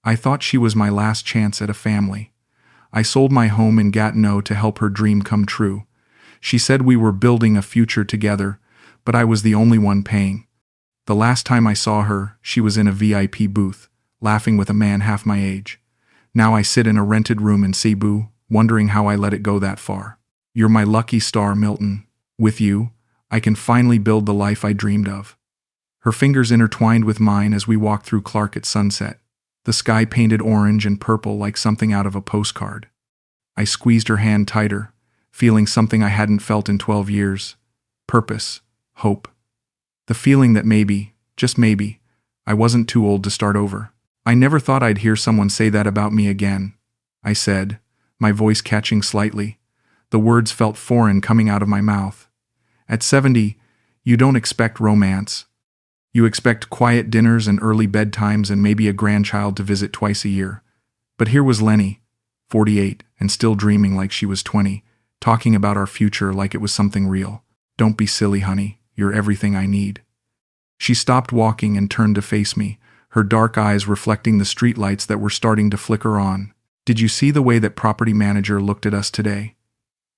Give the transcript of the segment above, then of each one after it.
I thought she was my last chance at a family. I sold my home in Gatineau to help her dream come true. She said we were building a future together, but I was the only one paying. The last time I saw her, she was in a VIP booth, laughing with a man half my age. Now I sit in a rented room in Cebu, wondering how I let it go that far. You're my lucky star, Milton. With you, I can finally build the life I dreamed of. Her fingers intertwined with mine as we walked through Clark at sunset, the sky painted orange and purple like something out of a postcard. I squeezed her hand tighter, feeling something I hadn't felt in 12 years. Purpose, hope. The feeling that maybe, just maybe, I wasn't too old to start over. I never thought I'd hear someone say that about me again, I said, my voice catching slightly. The words felt foreign coming out of my mouth. At 70, you don't expect romance. You expect quiet dinners and early bedtimes and maybe a grandchild to visit twice a year. But here was Lenny, 48, and still dreaming like she was 20, talking about our future like it was something real. Don't be silly, honey. You're everything I need. She stopped walking and turned to face me, her dark eyes reflecting the streetlights that were starting to flicker on. Did you see the way that property manager looked at us today?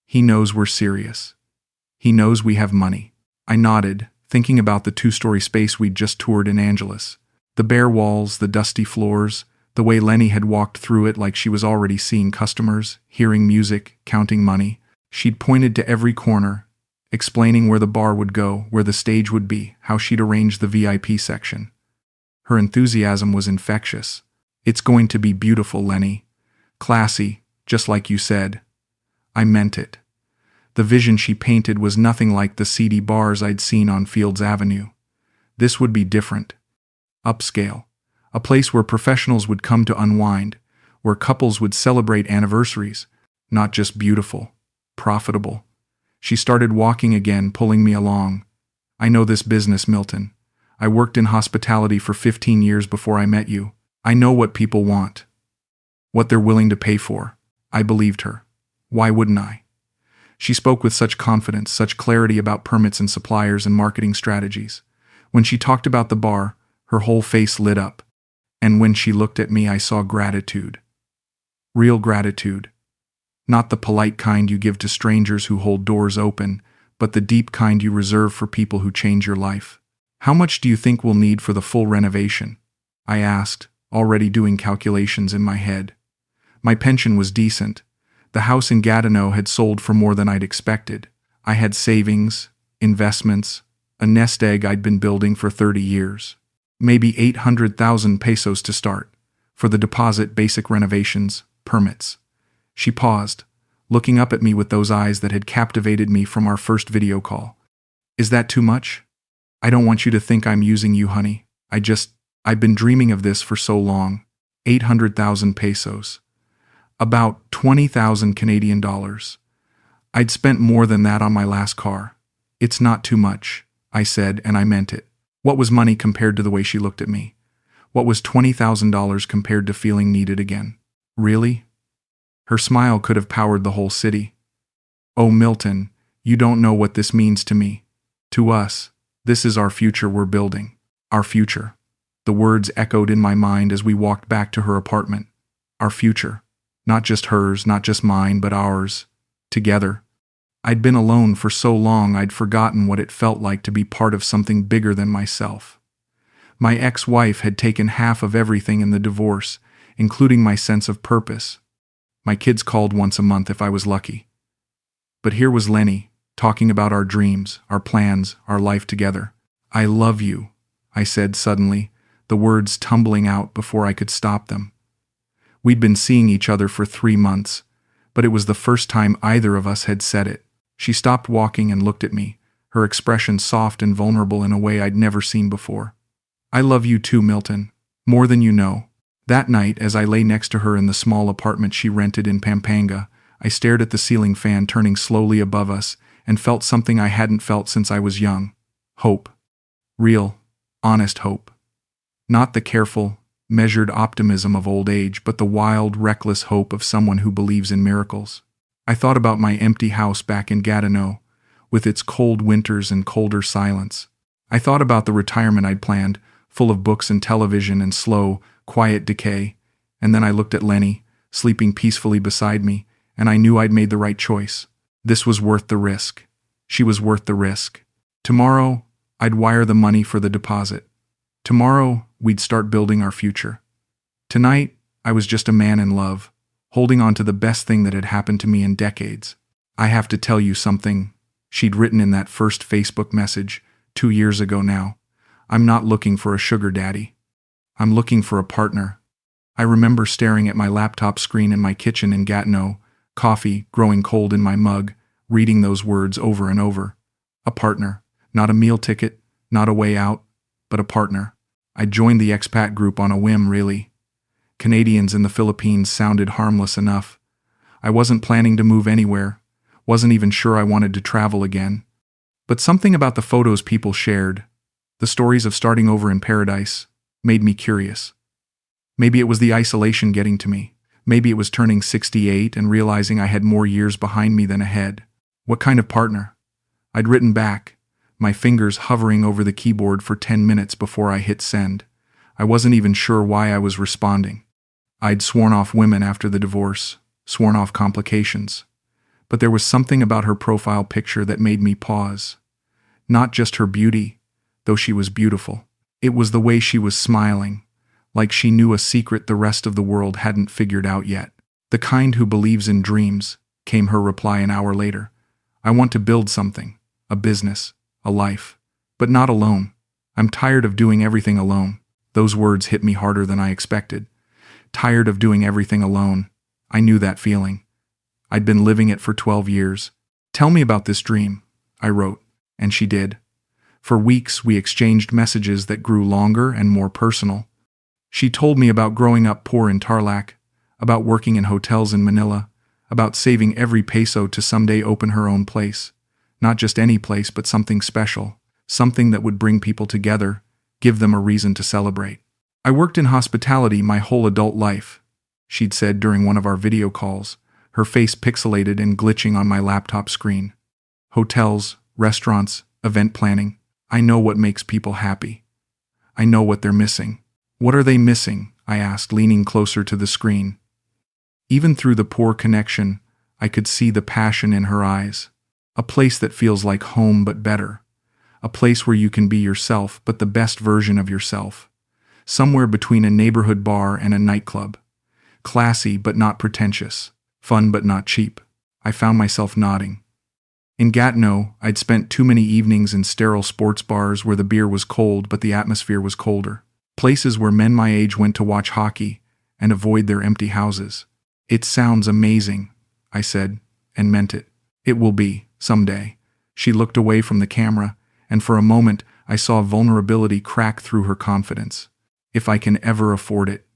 He knows we're serious. He knows we have money. I nodded, thinking about the 2-story space we'd just toured in Angeles. The bare walls, the dusty floors, the way Lenny had walked through it like she was already seeing customers, hearing music, counting money. She'd pointed to every corner, explaining where the bar would go, where the stage would be, how she'd arrange the VIP section. Her enthusiasm was infectious. It's going to be beautiful, Lenny. Classy, just like you said. I meant it. The vision she painted was nothing like the seedy bars I'd seen on Fields Avenue. This would be different. Upscale. A place where professionals would come to unwind, where couples would celebrate anniversaries, not just beautiful, profitable. She started walking again, pulling me along. I know this business, Milton. I worked in hospitality for 15 years before I met you. I know what people want, what they're willing to pay for. I believed her. Why wouldn't I? She spoke with such confidence, such clarity about permits and suppliers and marketing strategies. When she talked about the bar, her whole face lit up. And when she looked at me, I saw gratitude. Real gratitude. Not the polite kind you give to strangers who hold doors open, but the deep kind you reserve for people who change your life. How much do you think we'll need for the full renovation? I asked, already doing calculations in my head. My pension was decent. The house in Gatineau had sold for more than I'd expected. I had savings, investments, a nest egg I'd been building for 30 years. Maybe 800,000 pesos to start. For the deposit, basic renovations, permits. She paused, looking up at me with those eyes that had captivated me from our first video call. Is that too much? I don't want you to think I'm using you, honey. I've been dreaming of this for so long. 800,000 pesos. About 20,000 Canadian dollars. I'd spent more than that on my last car. It's not too much, I said, and I meant it. What was money compared to the way she looked at me? What was $20,000 compared to feeling needed again? Really? Her smile could have powered the whole city. Oh, Milton, you don't know what this means to me. To us, this is our future we're building. Our future. The words echoed in my mind as we walked back to her apartment. Our future. Not just hers, not just mine, but ours. Together. I'd been alone for so long I'd forgotten what it felt like to be part of something bigger than myself. My ex-wife had taken half of everything in the divorce, including my sense of purpose. My kids called once a month if I was lucky. But here was Lenny, talking about our dreams, our plans, our life together. I love you, I said suddenly, the words tumbling out before I could stop them. We'd been seeing each other for 3 months, but it was the first time either of us had said it. She stopped walking and looked at me, her expression soft and vulnerable in a way I'd never seen before. I love you too, Milton, more than you know. That night, as I lay next to her in the small apartment she rented in Pampanga, I stared at the ceiling fan turning slowly above us and felt something I hadn't felt since I was young. Hope. Real, honest hope. Not the careful, measured optimism of old age, but the wild, reckless hope of someone who believes in miracles. I thought about my empty house back in Gatineau, with its cold winters and colder silence. I thought about the retirement I'd planned, full of books and television and slow, quiet decay, And then I looked at Lenny, sleeping peacefully beside me, and I knew I'd made the right choice. This was worth the risk. She was worth the risk. Tomorrow, I'd wire the money for the deposit. Tomorrow, we'd start building our future. Tonight, I was just a man in love, holding on to the best thing that had happened to me in decades. I have to tell you something, she'd written in that first Facebook message, 2 years ago now. I'm not looking for a sugar daddy. I'm looking for a partner. I remember staring at my laptop screen in my kitchen in Gatineau, coffee growing cold in my mug, reading those words over and over. A partner. Not a meal ticket, not a way out, but a partner. I joined the expat group on a whim, really. Canadians in the Philippines sounded harmless enough. I wasn't planning to move anywhere, wasn't even sure I wanted to travel again. But something about the photos people shared, the stories of starting over in paradise, made me curious. Maybe it was the isolation getting to me. Maybe it was turning 68 and realizing I had more years behind me than ahead. What kind of partner? I'd written back, my fingers hovering over the keyboard for 10 minutes before I hit send. I wasn't even sure why I was responding. I'd sworn off women after the divorce, sworn off complications. But there was something about her profile picture that made me pause. Not just her beauty, though she was beautiful. It was the way she was smiling, like she knew a secret the rest of the world hadn't figured out yet. The kind who believes in dreams, came her reply an hour later. I want to build something, a business, a life, but not alone. I'm tired of doing everything alone. Those words hit me harder than I expected. Tired of doing everything alone. I knew that feeling. I'd been living it for 12 years. Tell me about this dream, I wrote, and she did. For weeks we exchanged messages that grew longer and more personal. She told me about growing up poor in Tarlac, about working in hotels in Manila, about saving every peso to someday open her own place. Not just any place, but something special, something that would bring people together, give them a reason to celebrate. I worked in hospitality my whole adult life, she'd said during one of our video calls, her face pixelated and glitching on my laptop screen. Hotels, restaurants, event planning. I know what makes people happy. I know what they're missing. What are they missing? I asked, leaning closer to the screen. Even through the poor connection, I could see the passion in her eyes. A place that feels like home but better. A place where you can be yourself but the best version of yourself. Somewhere between a neighborhood bar and a nightclub. Classy but not pretentious. Fun but not cheap. I found myself nodding. In Gatineau, I'd spent too many evenings in sterile sports bars where the beer was cold but the atmosphere was colder. Places where men my age went to watch hockey and avoid their empty houses. It sounds amazing, I said, and meant it. It will be. Someday. She looked away from the camera, and for a moment I saw vulnerability crack through her confidence. If I can ever afford it.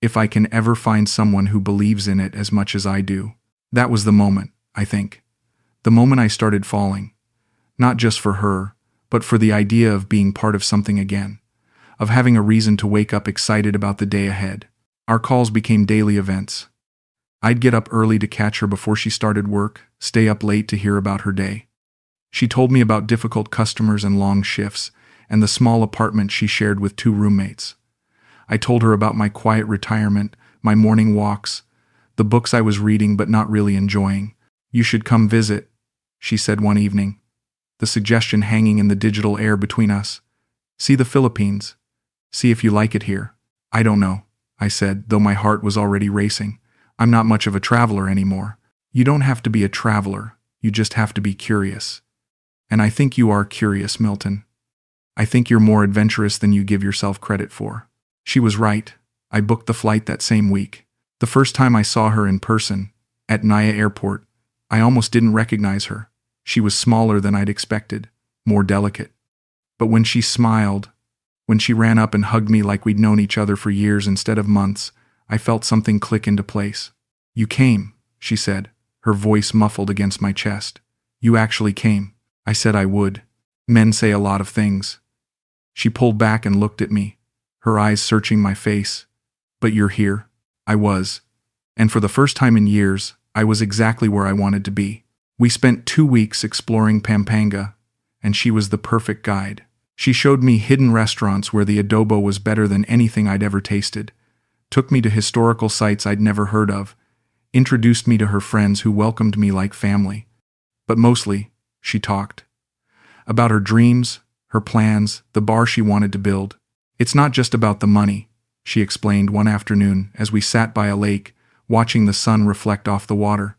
If I can ever find someone who believes in it as much as I do. That was the moment, I think. The moment I started falling. Not just for her, but for the idea of being part of something again. Of having a reason to wake up excited about the day ahead. Our calls became daily events. I'd get up early to catch her before she started work, stay up late to hear about her day. She told me about difficult customers and long shifts, and the small apartment she shared with 2 roommates. I told her about my quiet retirement, my morning walks, the books I was reading but not really enjoying. You should come visit, she said one evening, the suggestion hanging in the digital air between us. See the Philippines. See if you like it here. I don't know, I said, though my heart was already racing. I'm not much of a traveler anymore. You don't have to be a traveler, you just have to be curious. And I think you are curious, Milton. I think you're more adventurous than you give yourself credit for. She was right. I booked the flight that same week. The first time I saw her in person, at Naya Airport, I almost didn't recognize her. She was smaller than I'd expected, more delicate. But when she smiled, when she ran up and hugged me like we'd known each other for years instead of months, I felt something click into place. You came, she said, her voice muffled against my chest. You actually came. I said I would. Men say a lot of things. She pulled back and looked at me, her eyes searching my face. But you're here. I was. And for the first time in years, I was exactly where I wanted to be. We spent 2 weeks exploring Pampanga, and she was the perfect guide. She showed me hidden restaurants where the adobo was better than anything I'd ever tasted. took me to historical sites I'd never heard of, introduced me to her friends who welcomed me like family. But mostly, she talked about her dreams, her plans, the bar she wanted to build. It's not just about the money, she explained one afternoon as we sat by a lake, watching the sun reflect off the water.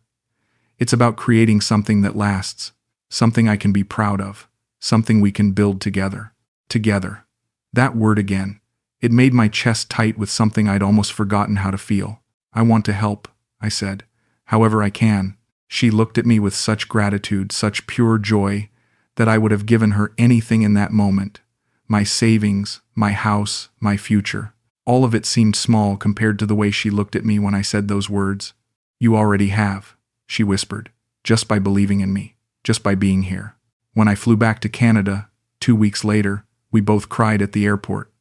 It's about creating something that lasts, something I can be proud of, something we can build together. Together. That word again. It made my chest tight with something I'd almost forgotten how to feel. I want to help, I said, however I can. She looked at me with such gratitude, such pure joy, that I would have given her anything in that moment. My savings, my house, my future. All of it seemed small compared to the way she looked at me when I said those words. You already have, she whispered, just by believing in me, just by being here. When I flew back to Canada, 2 weeks later, we both cried at the airport.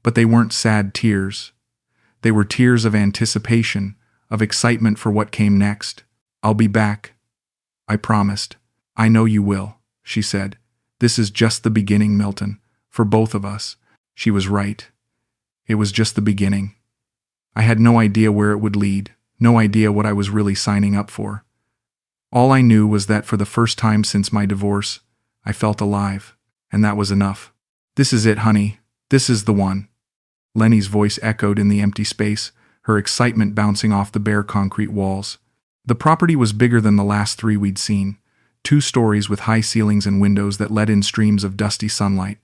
But they weren't sad tears. They were tears of anticipation, of excitement for what came next. I'll be back, I promised. I know you will, she said. This is just the beginning, Milton, for both of us. She was right. It was just the beginning. I had no idea where it would lead, no idea what I was really signing up for. All I knew was that for the first time since my divorce, I felt alive, and that was enough. This is it, honey. This is the one. Lenny's voice echoed in the empty space, her excitement bouncing off the bare concrete walls. The property was bigger than the last 3 we'd seen, 2 stories with high ceilings and windows that let in streams of dusty sunlight.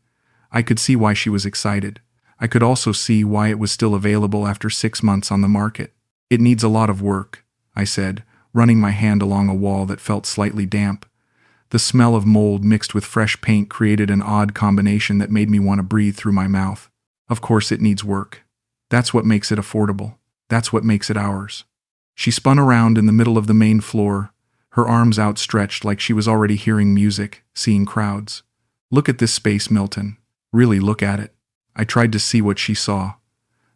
I could see why she was excited. I could also see why it was still available after 6 months on the market. It needs a lot of work, I said, running my hand along a wall that felt slightly damp. The smell of mold mixed with fresh paint created an odd combination that made me want to breathe through my mouth. Of course it needs work. That's what makes it affordable. That's what makes it ours. She spun around in the middle of the main floor, her arms outstretched like she was already hearing music, seeing crowds. Look at this space, Milton. Really look at it. I tried to see what she saw.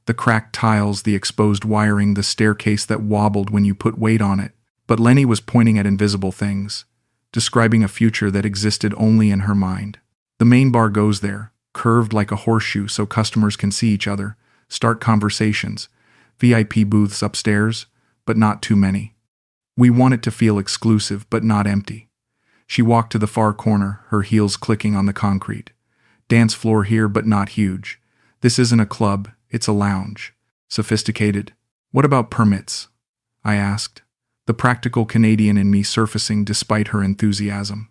The cracked tiles, the exposed wiring, the staircase that wobbled when you put weight on it. But Lenny was pointing at invisible things, describing a future that existed only in her mind. The main bar goes there, curved like a horseshoe so customers can see each other, start conversations. VIP booths upstairs, but not too many. We want it to feel exclusive, but not empty. She walked to the far corner, her heels clicking on the concrete. Dance floor here, but not huge. This isn't a club, it's a lounge. Sophisticated. What about permits? I asked, the practical Canadian in me surfacing despite her enthusiasm.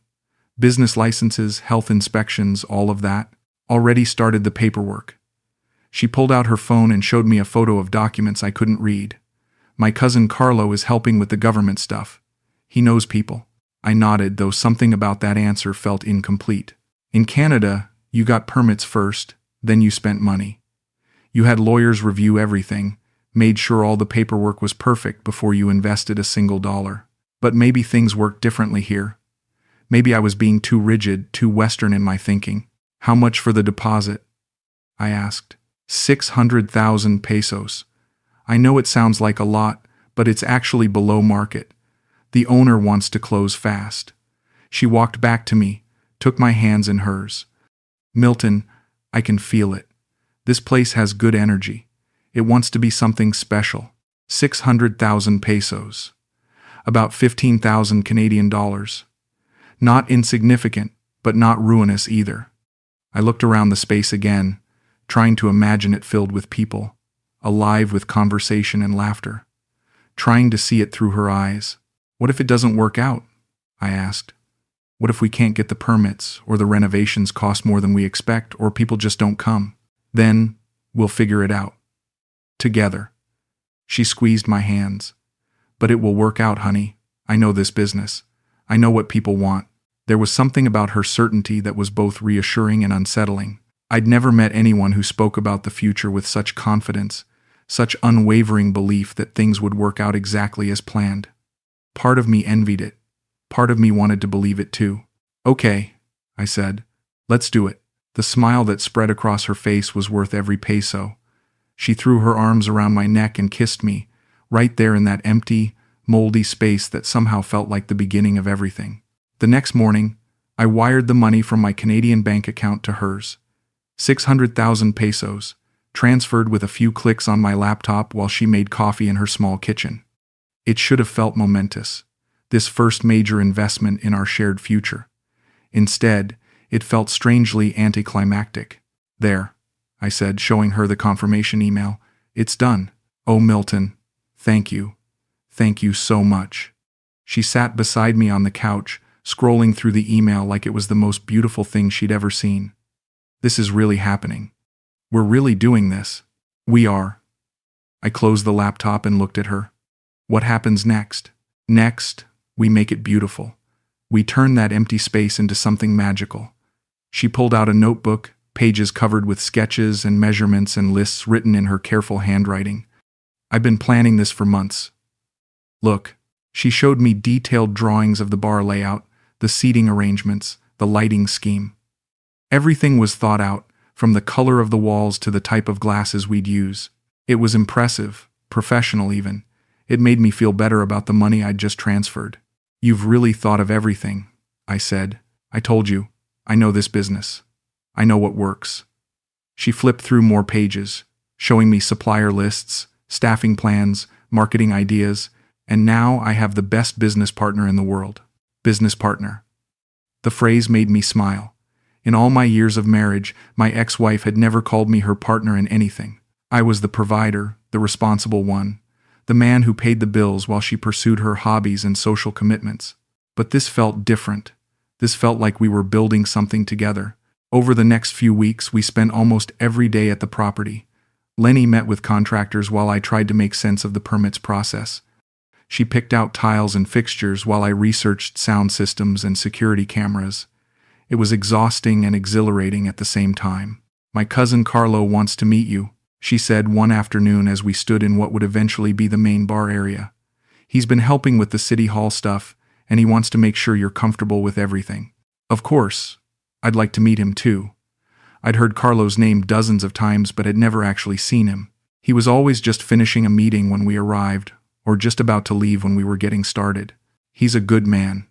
Business licenses, health inspections, all of that. Already started the paperwork. She pulled out her phone and showed me a photo of documents I couldn't read. My cousin Carlo is helping with the government stuff. He knows people. I nodded, though something about that answer felt incomplete. In Canada, you got permits first, then you spent money. You had lawyers review everything, made sure all the paperwork was perfect before you invested a single dollar. But maybe things worked differently here. Maybe I was being too rigid, too Western in my thinking. How much for the deposit? I asked. 600,000 pesos. I know it sounds like a lot, but it's actually below market. The owner wants to close fast. She walked back to me, took my hands in hers. Milton, I can feel it. This place has good energy. It wants to be something special. 600,000 pesos. About 15,000 Canadian dollars. Not insignificant, but not ruinous either. I looked around the space again, trying to imagine it filled with people, alive with conversation and laughter, trying to see it through her eyes. What if it doesn't work out? I asked. What if we can't get the permits, or the renovations cost more than we expect, or people just don't come? Then, we'll figure it out. Together. She squeezed my hands. But it will work out, honey. I know this business. I know what people want. There was something about her certainty that was both reassuring and unsettling. I'd never met anyone who spoke about the future with such confidence, such unwavering belief that things would work out exactly as planned. Part of me envied it. Part of me wanted to believe it too. Okay, I said. Let's do it. The smile that spread across her face was worth every peso. She threw her arms around my neck and kissed me, right there in that empty, moldy space that somehow felt like the beginning of everything. The next morning, I wired the money from my Canadian bank account to hers. 600,000 pesos, transferred with a few clicks on my laptop while she made coffee in her small kitchen. It should have felt momentous, this first major investment in our shared future. Instead, it felt strangely anticlimactic. There, I said, showing her the confirmation email. It's done. Oh, Milton, thank you. Thank you so much. She sat beside me on the couch, scrolling through the email like it was the most beautiful thing she'd ever seen. This is really happening. We're really doing this. We are. I closed the laptop and looked at her. What happens next? Next, we make it beautiful. We turn that empty space into something magical. She pulled out a notebook, pages covered with sketches and measurements and lists written in her careful handwriting. I've been planning this for months. Look, she showed me detailed drawings of the bar layout, the seating arrangements, the lighting scheme. Everything was thought out, from the color of the walls to the type of glasses we'd use. It was impressive, professional even. It made me feel better about the money I'd just transferred. You've really thought of everything, I said. I told you, I know this business. I know what works. She flipped through more pages, showing me supplier lists, staffing plans, marketing ideas, and now I have the best business partner in the world. Business partner. The phrase made me smile. In all my years of marriage, my ex-wife had never called me her partner in anything. I was the provider, the responsible one, the man who paid the bills while she pursued her hobbies and social commitments. But this felt different. This felt like we were building something together. Over the next few weeks, we spent almost every day at the property. Lenny met with contractors while I tried to make sense of the permits process. She picked out tiles and fixtures while I researched sound systems and security cameras. It was exhausting and exhilarating at the same time. My cousin Carlo wants to meet you, she said one afternoon as we stood in what would eventually be the main bar area. He's been helping with the city hall stuff, and he wants to make sure you're comfortable with everything. Of course, I'd like to meet him too. I'd heard Carlo's name dozens of times but had never actually seen him. He was always just finishing a meeting when we arrived, or just about to leave when we were getting started. He's a good man.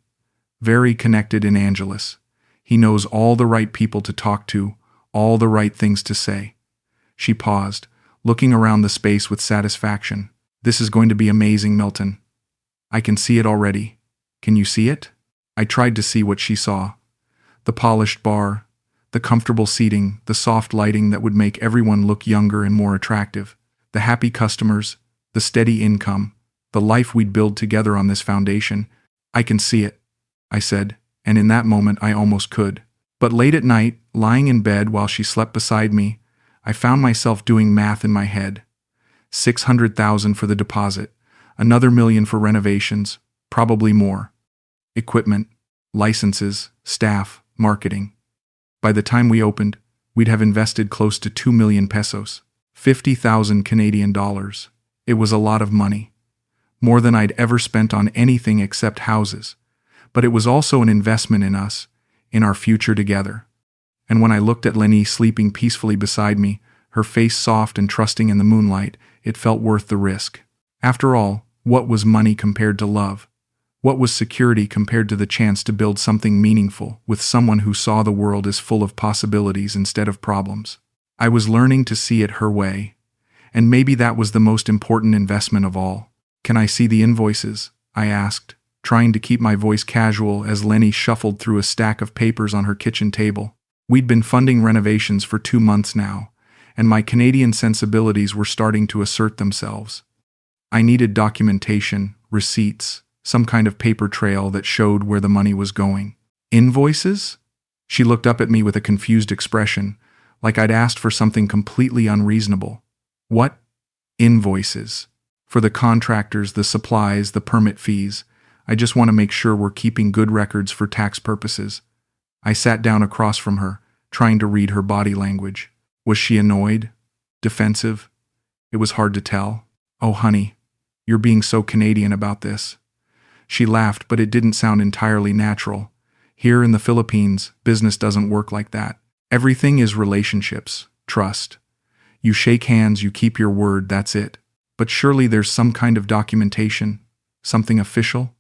Very connected in Angeles. He knows all the right people to talk to, all the right things to say. She paused, looking around the space with satisfaction. This is going to be amazing, Milton. I can see it already. Can you see it? I tried to see what she saw. The polished bar, the comfortable seating, the soft lighting that would make everyone look younger and more attractive, the happy customers, the steady income, the life we'd build together on this foundation. I can see it, I said, and in that moment I almost could. But late at night, lying in bed while she slept beside me, I found myself doing math in my head. 600,000 for the deposit, another $1 million for renovations, probably more. Equipment, licenses, staff, marketing. By the time we opened, we'd have invested close to 2 million pesos, 50,000 Canadian dollars. It was a lot of money. More than I'd ever spent on anything except houses. But it was also an investment in us, in our future together. And when I looked at Lenny sleeping peacefully beside me, her face soft and trusting in the moonlight, it felt worth the risk. After all, what was money compared to love? What was security compared to the chance to build something meaningful with someone who saw the world as full of possibilities instead of problems? I was learning to see it her way. And maybe that was the most important investment of all. Can I see the invoices? I asked, trying to keep my voice casual as Lenny shuffled through a stack of papers on her kitchen table. We'd been funding renovations for 2 months now, and my Canadian sensibilities were starting to assert themselves. I needed documentation, receipts, some kind of paper trail that showed where the money was going. Invoices? She looked up at me with a confused expression, like I'd asked for something completely unreasonable. What? Invoices. For the contractors, the supplies, the permit fees. I just want to make sure we're keeping good records for tax purposes. I sat down across from her, trying to read her body language. Was she annoyed? Defensive? It was hard to tell. Oh, honey, you're being so Canadian about this. She laughed, but it didn't sound entirely natural. Here in the Philippines, business doesn't work like that. Everything is relationships, trust. You shake hands, you keep your word, that's it. But surely there's some kind of documentation, something official?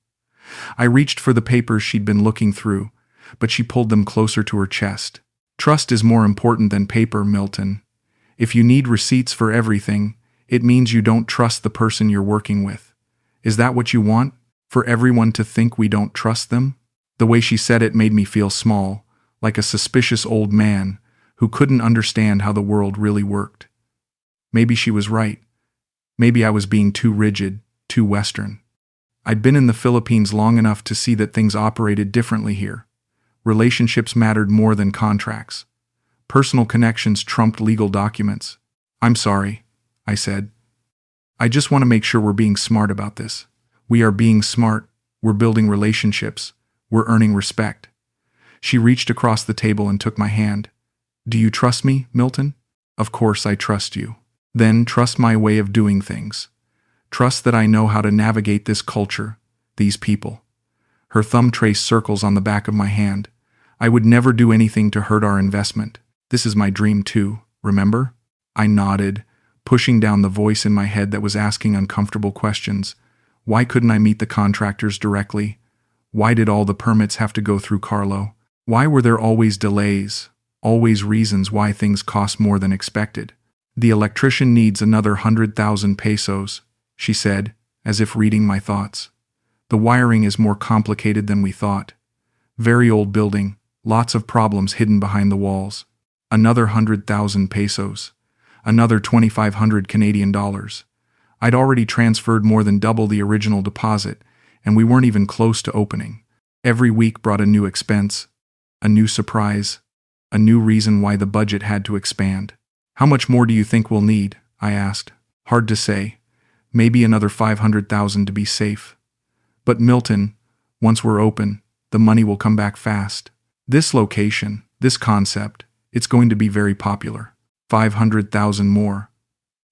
I reached for the papers she'd been looking through, but she pulled them closer to her chest. Trust is more important than paper, Milton. If you need receipts for everything, it means you don't trust the person you're working with. Is that what you want? For everyone to think we don't trust them? The way she said it made me feel small, like a suspicious old man who couldn't understand how the world really worked. Maybe she was right. Maybe I was being too rigid, too Western. I'd been in the Philippines long enough to see that things operated differently here. Relationships mattered more than contracts. Personal connections trumped legal documents. I'm sorry, I said. I just want to make sure we're being smart about this. We are being smart, we're building relationships, we're earning respect. She reached across the table and took my hand. Do you trust me, Milton? Of course I trust you. Then trust my way of doing things. Trust that I know how to navigate this culture, these people. Her thumb traced circles on the back of my hand. I would never do anything to hurt our investment. This is my dream too, remember? I nodded, pushing down the voice in my head that was asking uncomfortable questions. Why couldn't I meet the contractors directly? Why did all the permits have to go through Carlo? Why were there always delays? Always reasons why things cost more than expected. The electrician needs another 100,000 pesos, she said, as if reading my thoughts. The wiring is more complicated than we thought. Very old building, lots of problems hidden behind the walls. Another 100,000 pesos. Another 2,500 Canadian dollars. I'd already transferred more than double the original deposit, and we weren't even close to opening. Every week brought a new expense, a new surprise, a new reason why the budget had to expand. How much more do you think we'll need? I asked. Hard to say. Maybe another 500,000 to be safe. But Milton, once we're open, the money will come back fast. This location, this concept, it's going to be very popular. 500,000 more.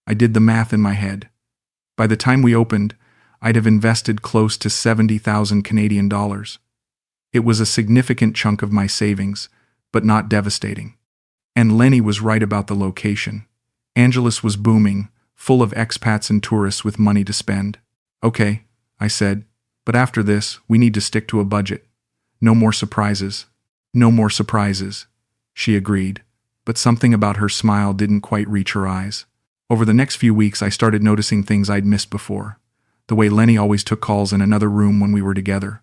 I did the math in my head. By the time we opened, I'd have invested close to 70,000 Canadian dollars. It was a significant chunk of my savings, but not devastating. And Lenny was right about the location. Angeles was booming, full of expats and tourists with money to spend. Okay, I said, but after this, we need to stick to a budget. No more surprises. No more surprises, she agreed, but something about her smile didn't quite reach her eyes. Over the next few weeks, I started noticing things I'd missed before. The way Lenny always took calls in another room when we were together.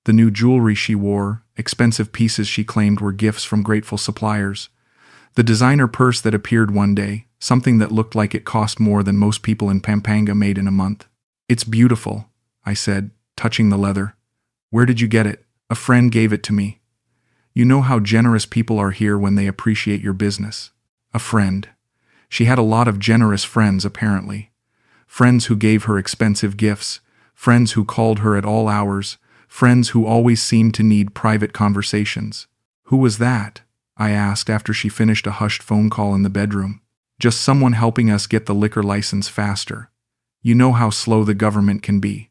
The new jewelry she wore, expensive pieces she claimed were gifts from grateful suppliers. The designer purse that appeared one day, something that looked like it cost more than most people in Pampanga made in a month. It's beautiful, I said, touching the leather. Where did you get it? A friend gave it to me. You know how generous people are here when they appreciate your business. A friend. She had a lot of generous friends, apparently. Friends who gave her expensive gifts, friends who called her at all hours, friends who always seemed to need private conversations. Who was that? I asked after she finished a hushed phone call in the bedroom. Just someone helping us get the liquor license faster. You know how slow the government can be.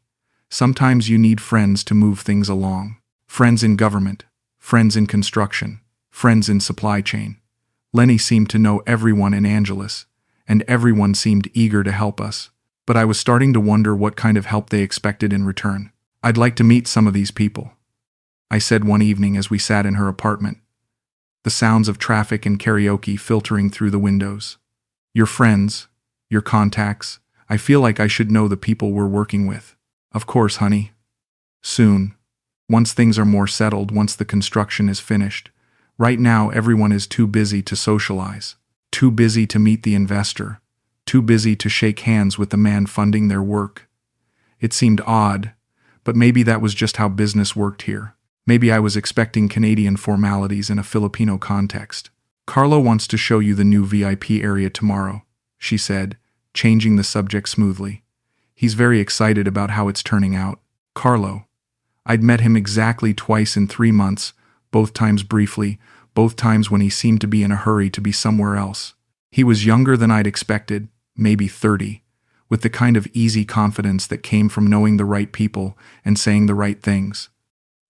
Sometimes you need friends to move things along. Friends in government, friends in construction, friends in supply chain. Lenny seemed to know everyone in Angeles, and everyone seemed eager to help us. But I was starting to wonder what kind of help they expected in return. I'd like to meet some of these people, I said one evening as we sat in her apartment. The sounds of traffic and karaoke filtering through the windows. Your friends, your contacts, I feel like I should know the people we're working with. Of course, honey. Soon. Once things are more settled, once the construction is finished. Right now, everyone is too busy to socialize. Too busy to meet the investor. Too busy to shake hands with the man funding their work. It seemed odd, but maybe that was just how business worked here. Maybe I was expecting Canadian formalities in a Filipino context. Carlo wants to show you the new VIP area tomorrow, she said, changing the subject smoothly. He's very excited about how it's turning out. Carlo. I'd met him exactly twice in 3 months, both times briefly, both times when he seemed to be in a hurry to be somewhere else. He was younger than I'd expected, maybe 30, with the kind of easy confidence that came from knowing the right people and saying the right things.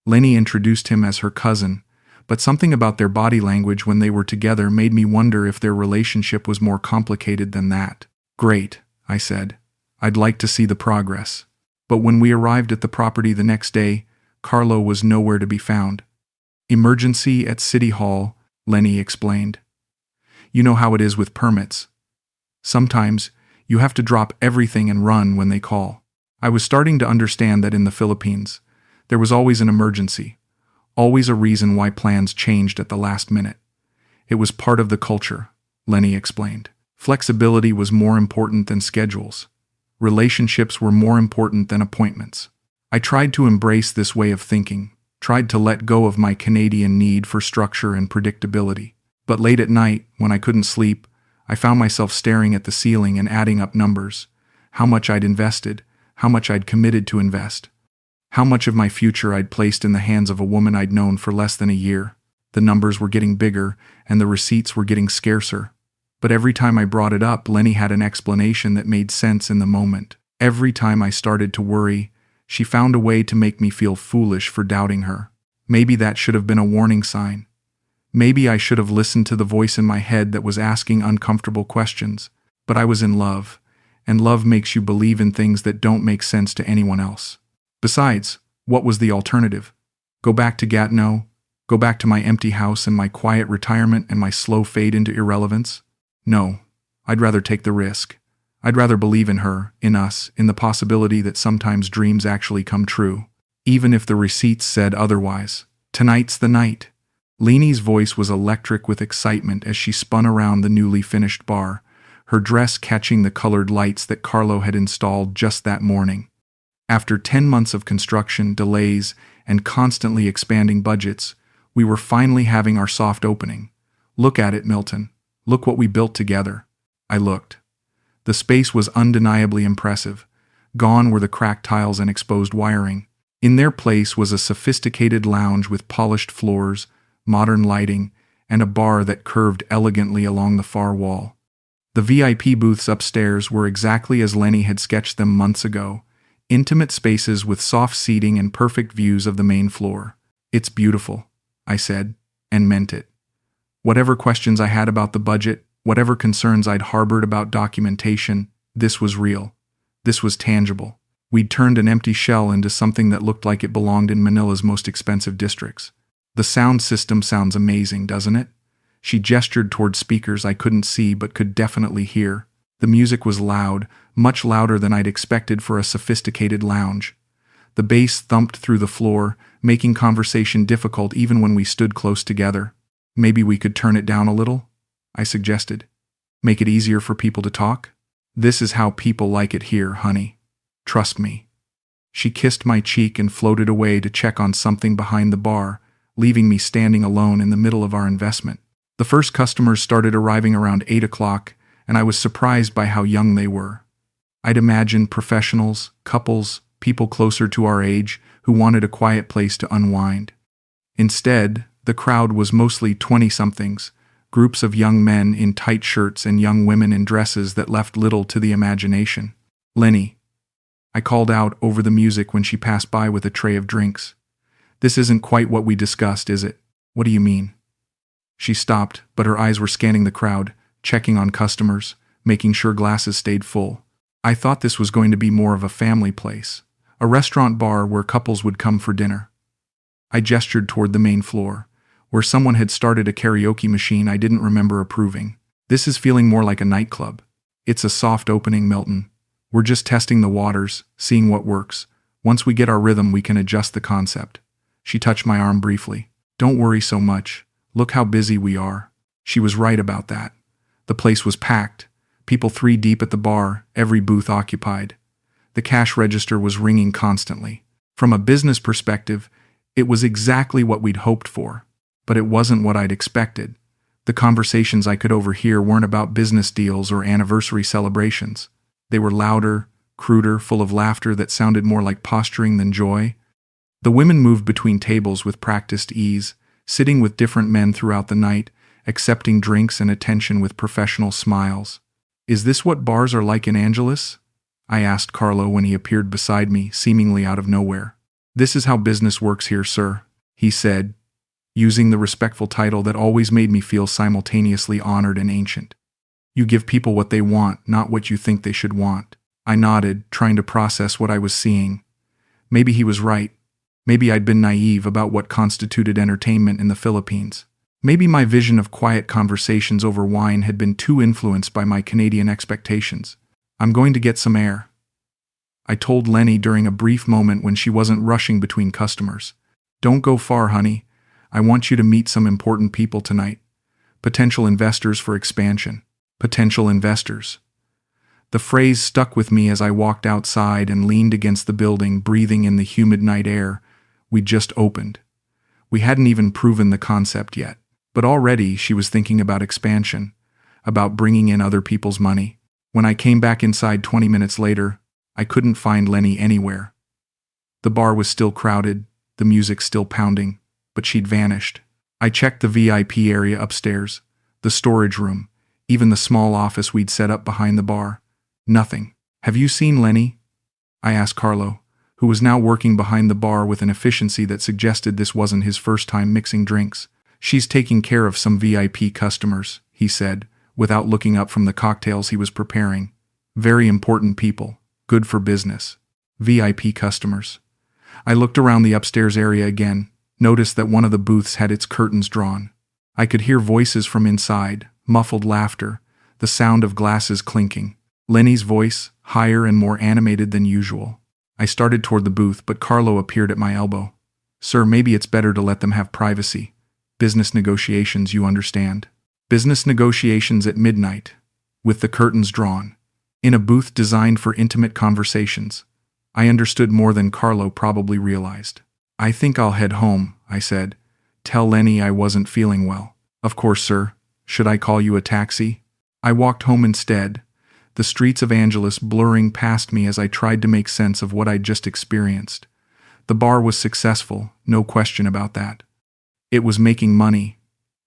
Lenny introduced him as her cousin, but something about their body language when they were together made me wonder if their relationship was more complicated than that. Great, I said. I'd like to see the progress. But when we arrived at the property the next day, Carlo was nowhere to be found. Emergency at City Hall, Lenny explained. You know how it is with permits. Sometimes, you have to drop everything and run when they call. I was starting to understand that in the Philippines, there was always an emergency, always a reason why plans changed at the last minute. It was part of the culture, Lenny explained. Flexibility was more important than schedules. Relationships were more important than appointments. I tried to embrace this way of thinking, tried to let go of my Canadian need for structure and predictability. But late at night, when I couldn't sleep, I found myself staring at the ceiling and adding up numbers. How much I'd invested, how much I'd committed to invest, how much of my future I'd placed in the hands of a woman I'd known for less than a year. The numbers were getting bigger, and the receipts were getting scarcer. But every time I brought it up, Lenny had an explanation that made sense in the moment. Every time I started to worry, she found a way to make me feel foolish for doubting her. Maybe that should have been a warning sign. Maybe I should have listened to the voice in my head that was asking uncomfortable questions. But I was in love, and love makes you believe in things that don't make sense to anyone else. Besides, what was the alternative? Go back to Gatineau? Go back to my empty house and my quiet retirement and my slow fade into irrelevance? No, I'd rather take the risk. I'd rather believe in her, in us, in the possibility that sometimes dreams actually come true, even if the receipts said otherwise. Tonight's the night. Leanie's voice was electric with excitement as she spun around the newly finished bar, her dress catching the colored lights that Carlo had installed just that morning. After 10 months of construction, delays, and constantly expanding budgets, we were finally having our soft opening. Look at it, Milton. Look what we built together. I looked. The space was undeniably impressive. Gone were the cracked tiles and exposed wiring. In their place was a sophisticated lounge with polished floors, modern lighting, and a bar that curved elegantly along the far wall. The VIP booths upstairs were exactly as Lenny had sketched them months ago, intimate spaces with soft seating and perfect views of the main floor. It's beautiful, I said, and meant it. Whatever questions I had about the budget, whatever concerns I'd harbored about documentation, this was real. This was tangible. We'd turned an empty shell into something that looked like it belonged in Manila's most expensive districts. The sound system sounds amazing, doesn't it? She gestured toward speakers I couldn't see but could definitely hear. The music was loud, much louder than I'd expected for a sophisticated lounge. The bass thumped through the floor, making conversation difficult even when we stood close together. Maybe we could turn it down a little, I suggested. Make it easier for people to talk? This is how people like it here, honey. Trust me. She kissed my cheek and floated away to check on something behind the bar, leaving me standing alone in the middle of our investment. The first customers started arriving around 8 o'clock, and I was surprised by how young they were. I'd imagined professionals, couples, people closer to our age who wanted a quiet place to unwind. Instead, the crowd was mostly 20-somethings, groups of young men in tight shirts and young women in dresses that left little to the imagination. Lenny, I called out over the music when she passed by with a tray of drinks. This isn't quite what we discussed, is it? What do you mean? She stopped, but her eyes were scanning the crowd, checking on customers, making sure glasses stayed full. I thought this was going to be more of a family place, a restaurant bar where couples would come for dinner. I gestured toward the main floor, where someone had started a karaoke machine I didn't remember approving. This is feeling more like a nightclub. It's a soft opening, Milton. We're just testing the waters, seeing what works. Once we get our rhythm, we can adjust the concept. She touched my arm briefly. Don't worry so much. Look how busy we are. She was right about that. The place was packed. People 3 deep at the bar, every booth occupied. The cash register was ringing constantly. From a business perspective, it was exactly what we'd hoped for. But it wasn't what I'd expected. The conversations I could overhear weren't about business deals or anniversary celebrations. They were louder, cruder, full of laughter that sounded more like posturing than joy. The women moved between tables with practiced ease, sitting with different men throughout the night, accepting drinks and attention with professional smiles. Is this what bars are like in Angeles? I asked Carlo when he appeared beside me, seemingly out of nowhere. This is how business works here, sir, he said, using the respectful title that always made me feel simultaneously honored and ancient. You give people what they want, not what you think they should want. I nodded, trying to process what I was seeing. Maybe he was right. Maybe I'd been naive about what constituted entertainment in the Philippines. Maybe my vision of quiet conversations over wine had been too influenced by my Canadian expectations. I'm going to get some air, I told Lenny during a brief moment when she wasn't rushing between customers. Don't go far, honey. I want you to meet some important people tonight. Potential investors for expansion. Potential investors. The phrase stuck with me as I walked outside and leaned against the building, breathing in the humid night air. We'd just opened. We hadn't even proven the concept yet. But already she was thinking about expansion, about bringing in other people's money. When I came back inside 20 minutes later, I couldn't find Lenny anywhere. The bar was still crowded, the music still pounding, but she'd vanished. I checked the VIP area upstairs, the storage room, even the small office we'd set up behind the bar. Nothing. Have you seen Lenny? I asked Carlo, who was now working behind the bar with an efficiency that suggested this wasn't his first time mixing drinks. She's taking care of some VIP customers, he said, without looking up from the cocktails he was preparing. Very important people. Good for business. VIP customers. I looked around the upstairs area again, noticed that one of the booths had its curtains drawn. I could hear voices from inside, muffled laughter, the sound of glasses clinking. Lenny's voice, higher and more animated than usual. I started toward the booth, but Carlo appeared at my elbow. Sir, maybe it's better to let them have privacy. Business negotiations, you understand. Business negotiations at midnight, with the curtains drawn. In a booth designed for intimate conversations. I understood more than Carlo probably realized. I think I'll head home, I said. Tell Lenny I wasn't feeling well. Of course, sir. Should I call you a taxi? I walked home instead, the streets of Angeles blurring past me as I tried to make sense of what I'd just experienced. The bar was successful, no question about that. It was making money,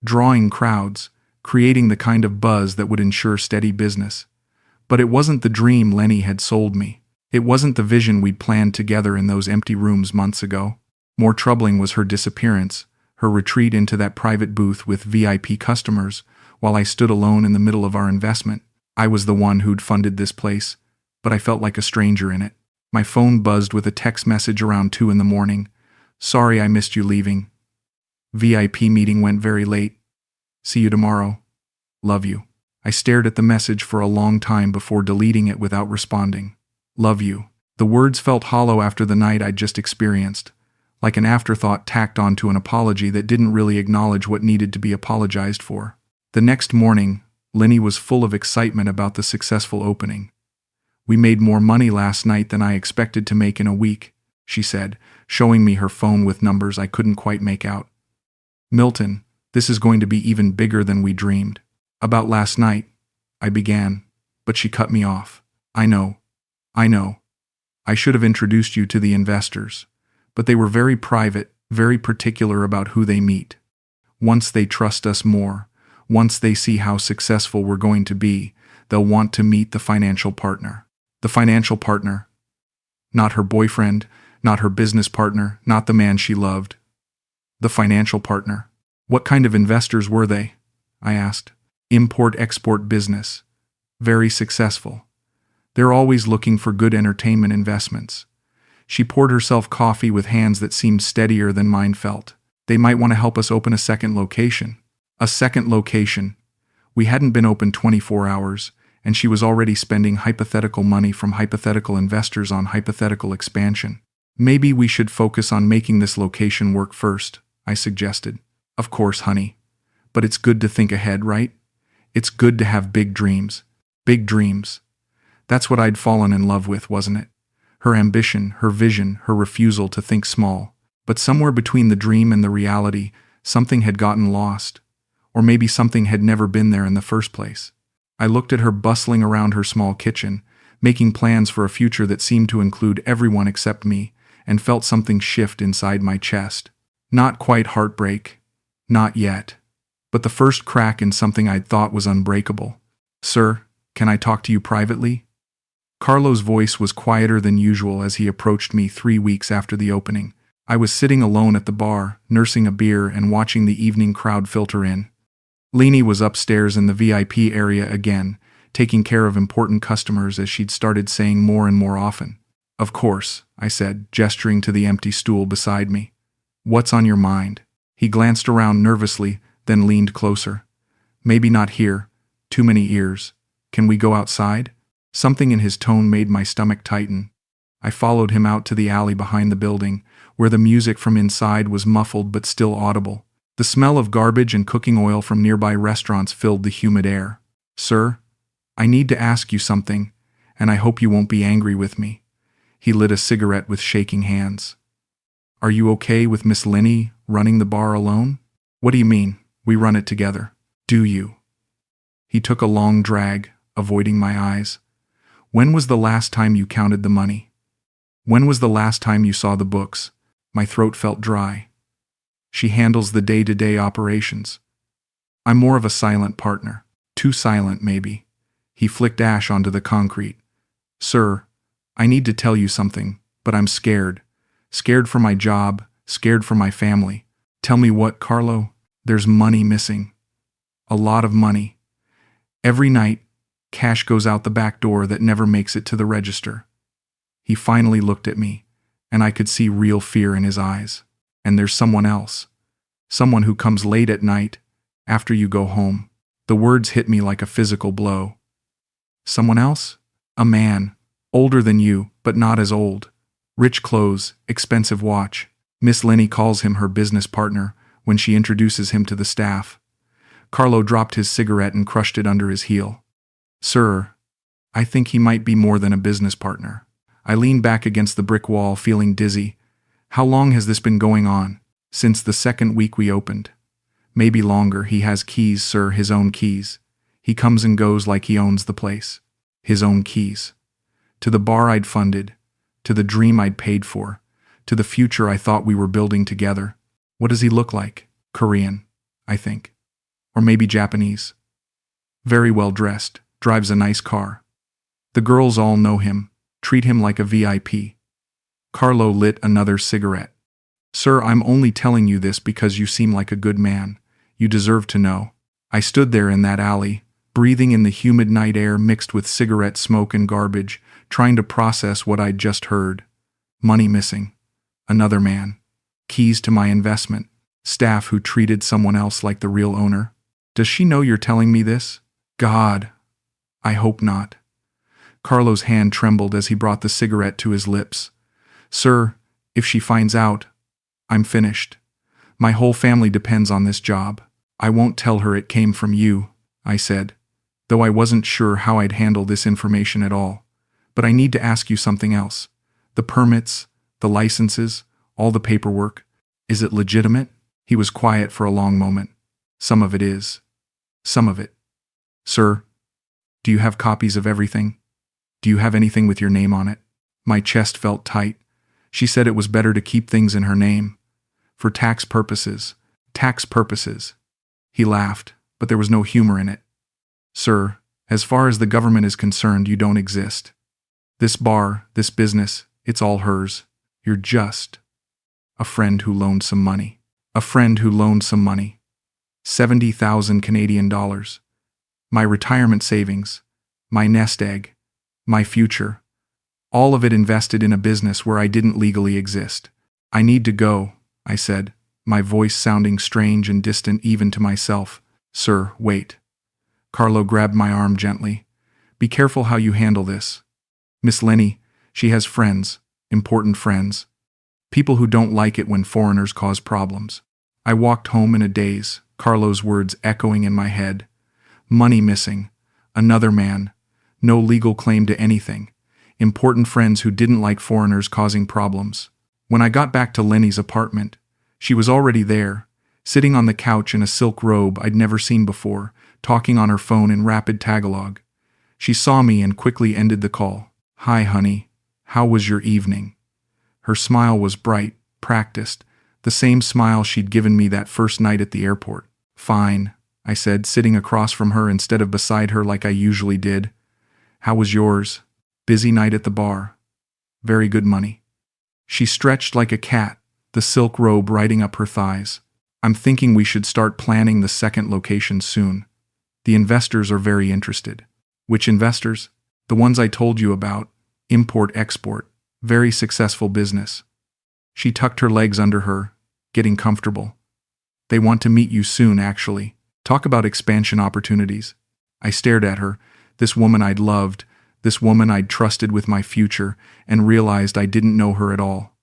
drawing crowds, creating the kind of buzz that would ensure steady business. But it wasn't the dream Lenny had sold me. It wasn't the vision we'd planned together in those empty rooms months ago. More troubling was her disappearance, her retreat into that private booth with VIP customers, while I stood alone in the middle of our investment. I was the one who'd funded this place, but I felt like a stranger in it. My phone buzzed with a text message around 2 a.m. Sorry I missed you leaving. VIP meeting went very late. See you tomorrow. Love you. I stared at the message for a long time before deleting it without responding. Love you. The words felt hollow after the night I'd just experienced, like an afterthought tacked onto an apology that didn't really acknowledge what needed to be apologized for. The next morning, Lenny was full of excitement about the successful opening. We made more money last night than I expected to make in a week, she said, showing me her phone with numbers I couldn't quite make out. Milton, this is going to be even bigger than we dreamed. About last night, I began, but she cut me off. I know. I should have introduced you to the investors, but they were very private, very particular about who they meet. Once they trust us more, once they see how successful we're going to be, they'll want to meet the financial partner. The financial partner. Not her boyfriend, not her business partner, not the man she loved. The financial partner. What kind of investors were they? I asked. Import-export business. Very successful. They're always looking for good entertainment investments. She poured herself coffee with hands that seemed steadier than mine felt. They might want to help us open a second location. A second location. We hadn't been open 24 hours, and she was already spending hypothetical money from hypothetical investors on hypothetical expansion. Maybe we should focus on making this location work first, I suggested. Of course, honey. But it's good to think ahead, right? It's good to have big dreams. Big dreams. That's what I'd fallen in love with, wasn't it? Her ambition, her vision, her refusal to think small. But somewhere between the dream and the reality, something had gotten lost. Or maybe something had never been there in the first place. I looked at her bustling around her small kitchen, making plans for a future that seemed to include everyone except me, and felt something shift inside my chest. Not quite heartbreak. Not yet. But the first crack in something I'd thought was unbreakable. Sir, can I talk to you privately? Carlo's voice was quieter than usual as he approached me 3 weeks after the opening. I was sitting alone at the bar, nursing a beer and watching the evening crowd filter in. Lenny was upstairs in the VIP area again, taking care of important customers as she'd started saying more and more often. Of course, I said, gesturing to the empty stool beside me. What's on your mind? He glanced around nervously, then leaned closer. Maybe not here. Too many ears. Can we go outside? Something in his tone made my stomach tighten. I followed him out to the alley behind the building, where the music from inside was muffled but still audible. The smell of garbage and cooking oil from nearby restaurants filled the humid air. Sir, I need to ask you something, and I hope you won't be angry with me. He lit a cigarette with shaking hands. Are you okay with Miss Lenny running the bar alone? What do you mean? We run it together. Do you? He took a long drag, avoiding my eyes. When was the last time you counted the money? When was the last time you saw the books? My throat felt dry. She handles the day-to-day operations. I'm more of a silent partner. Too silent, maybe. He flicked ash onto the concrete. Sir, I need to tell you something, but I'm scared. Scared for my job, scared for my family. Tell me what, Carlo? There's money missing. A lot of money. Every night, cash goes out the back door that never makes it to the register. He finally looked at me, and I could see real fear in his eyes. And there's someone else. Someone who comes late at night, after you go home. The words hit me like a physical blow. Someone else? A man. Older than you, but not as old. Rich clothes, expensive watch. Miss Lenny calls him her business partner when she introduces him to the staff. Carlo dropped his cigarette and crushed it under his heel. Sir, I think he might be more than a business partner. I leaned back against the brick wall, feeling dizzy. How long has this been going on? Since the second week we opened. Maybe longer. He has keys, sir, his own keys. He comes and goes like he owns the place. His own keys. To the bar I'd funded. To the dream I'd paid for. To the future I thought we were building together. What does he look like? Korean, I think. Or maybe Japanese. Very well dressed. Drives a nice car. The girls all know him. Treat him like a VIP. Carlo lit another cigarette. Sir, I'm only telling you this because you seem like a good man. You deserve to know. I stood there in that alley, breathing in the humid night air mixed with cigarette smoke and garbage, trying to process what I'd just heard. Money missing. Another man. Keys to my investment. Staff who treated someone else like the real owner. Does she know you're telling me this? God. I hope not. Carlo's hand trembled as he brought the cigarette to his lips. Sir, if she finds out, I'm finished. My whole family depends on this job. I won't tell her it came from you, I said, though I wasn't sure how I'd handle this information at all. But I need to ask you something else. The permits, the licenses, all the paperwork, is it legitimate? He was quiet for a long moment. Some of it is. Some of it. Sir, do you have copies of everything? Do you have anything with your name on it? My chest felt tight. She said it was better to keep things in her name. For tax purposes. Tax purposes. He laughed, but there was no humor in it. Sir, as far as the government is concerned, you don't exist. This bar, this business, it's all hers. You're just a friend who loaned some money. A friend who loaned some money. 70,000 Canadian dollars. My retirement savings. My nest egg. My future. All of it invested in a business where I didn't legally exist. I need to go, I said, my voice sounding strange and distant even to myself. Sir, wait. Carlo grabbed my arm gently. Be careful how you handle this. Miss Lenny, she has friends, important friends. People who don't like it when foreigners cause problems. I walked home in a daze, Carlo's words echoing in my head. Money missing. Another man. No legal claim to anything. Important friends who didn't like foreigners causing problems. When I got back to Lenny's apartment, she was already there, sitting on the couch in a silk robe I'd never seen before, talking on her phone in rapid Tagalog. She saw me and quickly ended the call. Hi, honey. How was your evening? Her smile was bright, practiced, the same smile she'd given me that first night at the airport. Fine, I said, sitting across from her instead of beside her like I usually did. How was yours? Busy night at the bar. Very good money. She stretched like a cat, the silk robe riding up her thighs. I'm thinking we should start planning the second location soon. The investors are very interested. Which investors? The ones I told you about. Import-export. Very successful business. She tucked her legs under her, getting comfortable. They want to meet you soon, actually. Talk about expansion opportunities. I stared at her, this woman I'd loved, this woman I'd trusted with my future, and realized I didn't know her at all.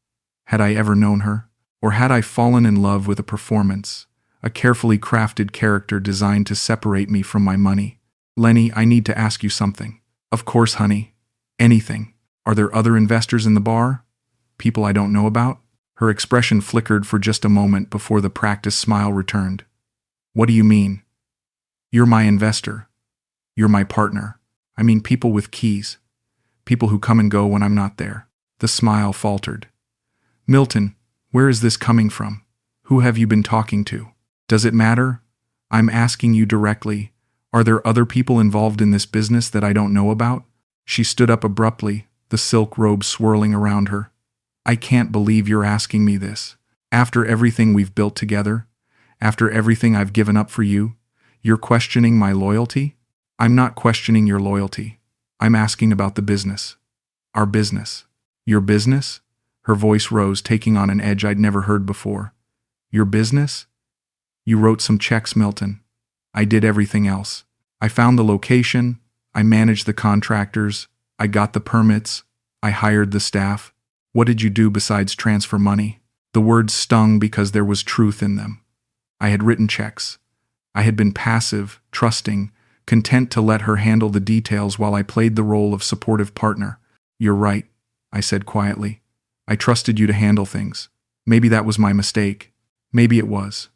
Had I ever known her? Or had I fallen in love with a performance, a carefully crafted character designed to separate me from my money? Lenny, I need to ask you something. Of course, honey. Anything. Are there other investors in the bar? People I don't know about? Her expression flickered for just a moment before the practiced smile returned. What do you mean? You're my investor. You're my partner. I mean people with keys. People who come and go when I'm not there. The smile faltered. Milton, where is this coming from? Who have you been talking to? Does it matter? I'm asking you directly. Are there other people involved in this business that I don't know about? She stood up abruptly, the silk robe swirling around her. I can't believe you're asking me this. After everything we've built together, after everything I've given up for you, you're questioning my loyalty? I'm not questioning your loyalty. I'm asking about the business. Our business. Your business? Her voice rose, taking on an edge I'd never heard before. Your business? You wrote some checks, Milton. I did everything else. I found the location, I managed the contractors, I got the permits, I hired the staff. What did you do besides transfer money? The words stung because there was truth in them. I had written checks. I had been passive, trusting, content to let her handle the details while I played the role of supportive partner. You're right, I said quietly. I trusted you to handle things. Maybe that was my mistake. Maybe it was.